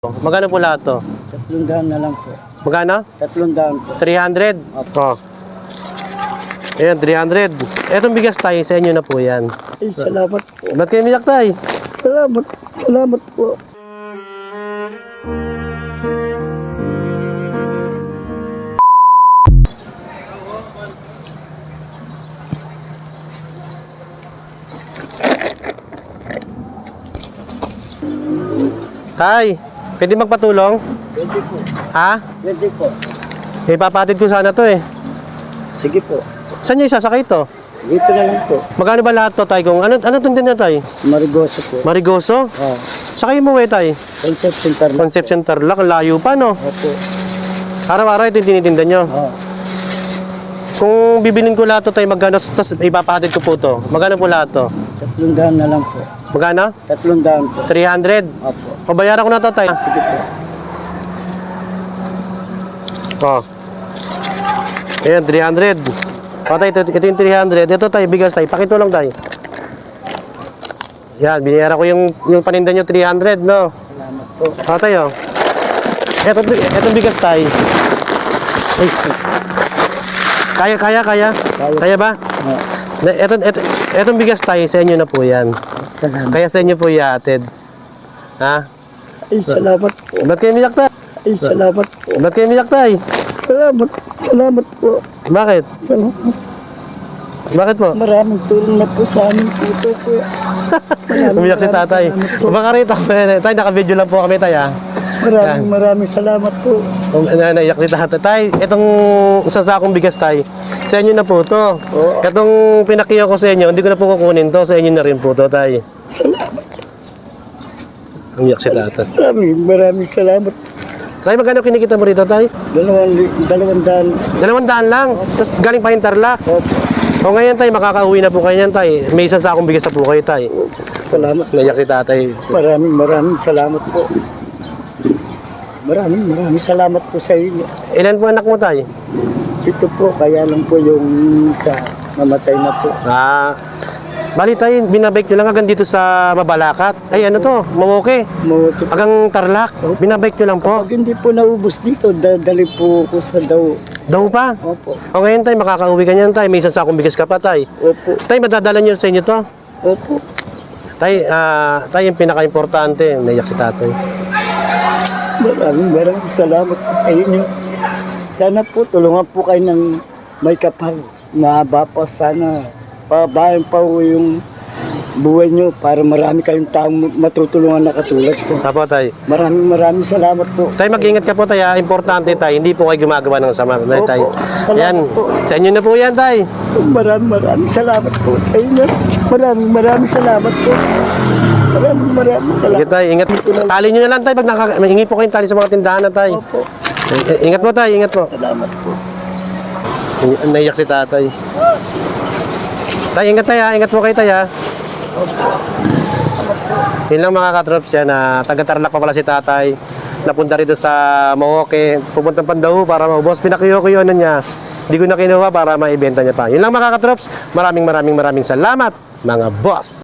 Magkano po lahat to? 300 na lang po. Magkano? 300 po. 300? Oh. Ayan, 300. Etong bigas tayo, sa inyo na po yan. Ay, salamat po. Ba't kayo miyak tayo? Salamat. Salamat po. Tay, pwede magpatulong? Pwede po. Ha? Pwede po. Ipapatid ko sana to eh. Sige po. Saan nyo isasakay to? Dito na lang po. Magkano ba lahat to, tay? Kung ano itong din na, tay? Marigoso po. Marigoso? Oh. Sakay mo, tay? Conception Tarlac. Conception Tarlac, layo pa, no? Opo. Araw-araw ito yung tinitinda nyo. Oh. Kung bibilin ko lahat to, tay, magkano? Tapos ipapatid ko po to. Magkano po lahat to? 300 na lang po. Magkano? 300 po. 300? Opo. O, bayaran ko na to, tay. Sige po. Oh. Ayan, 300. O, tay, ito yung 300. Ito, tay, bigas, tay. Pakito lang, tay. Yan, binayaran ko yung paninda nyo, 300, no? Salamat po. O, tay, oh. Ito bigas, tay. Ay. Kaya. Kaya ba? Oh. Etong bigas, tay, sa inyo na po yan. Salamat. Kaya sa inyo po iatid. Ha? Ay, salamat po. Ba't kayo miyak, tay? Ay, salamat po. Ba't kayo miyak, tay? Salamat. Salamat po. Bakit? Salamat. Bakit po? Maraming tulong na po sa amin po ito po. Umiyak si tatay. Baka rito, tay, naka-video lang po kami, tay, ha? Maraming salamat po. Naiyak si tatay. Tay, itong isang sakong bigas, tay, sa inyo na po to. Oo. Itong pinakiyo ko sa inyo, hindi ko na po kukunin to, sa inyo na rin po to, tay. Salamat. Umiyak si tatay. Maraming salamat. Tay, magkano kinikita mo rito, tay? 200. 200 lang. Tapos galing pa yung Tarlac. Opo. O ngayon, tay, makakauwi na po kayo yan, tay. May isang sakong bigas na po kayo, tay. Salamat. Naiyak si tatay. Maraming salamat po. Maraming salamat po sa inyo. Ilan po anak mo, tay? Ito po, kaya lang po yung isa namatay na po. Bali, tay, binabike nyo lang hanggang dito sa Mabalacat. Ay, ano to? Mawoke. Mabuti po. Hanggang Tarlac. Binabike nyo lang po. Pag hindi po naubos dito, dadali po ko sa daw. Daw pa. Opo. O ngayon, tay, makakauwi ka niyan, tay. May isang sakong bigas ka pa, tay. Opo. Tay, madadala nyo sa inyo to. Opo. Tay, tay, yung pinaka-importante, naiyak si tatay. Maraming salamat po sa inyo. Sana po tulungan po kayo ng may kapal. Mahaba pa sana. Pabayan pa po yung buhay nyo para marami kayong taong matutulungan na katulad ko. Tapo, tay. Maraming salamat po. Tay, mag-ingat ka po, tay. Importante, tay. Hindi po kayo gumagawa ng sama. Tay, tay. Opo. Salamat Yan. po. Sa inyo na po yan, tay. Maraming salamat po sa inyo. Maraming salamat po. Maraming salamat. Sige, tay. Ingat. Tali nyo na lang, tay. Pag mahingi po kayong tali sa mga tindahan na, tay. Opo. Ingat po, tay. Ingat po. Salamat po. Naiyak si tatay. Tay, ingat, tay, ha. Ingat po kayo, tay, ha. Yun lang mga katrops yan, taga-Tarlac pa pala si tatay. Napunta rito sa Mawoke, pupuntang Pandaw para maubos. Pinakiyo-kiyo niya. Hindi ko na kinuha para maibenta niya pa. Yun lang mga katrops. Maraming salamat mga boss.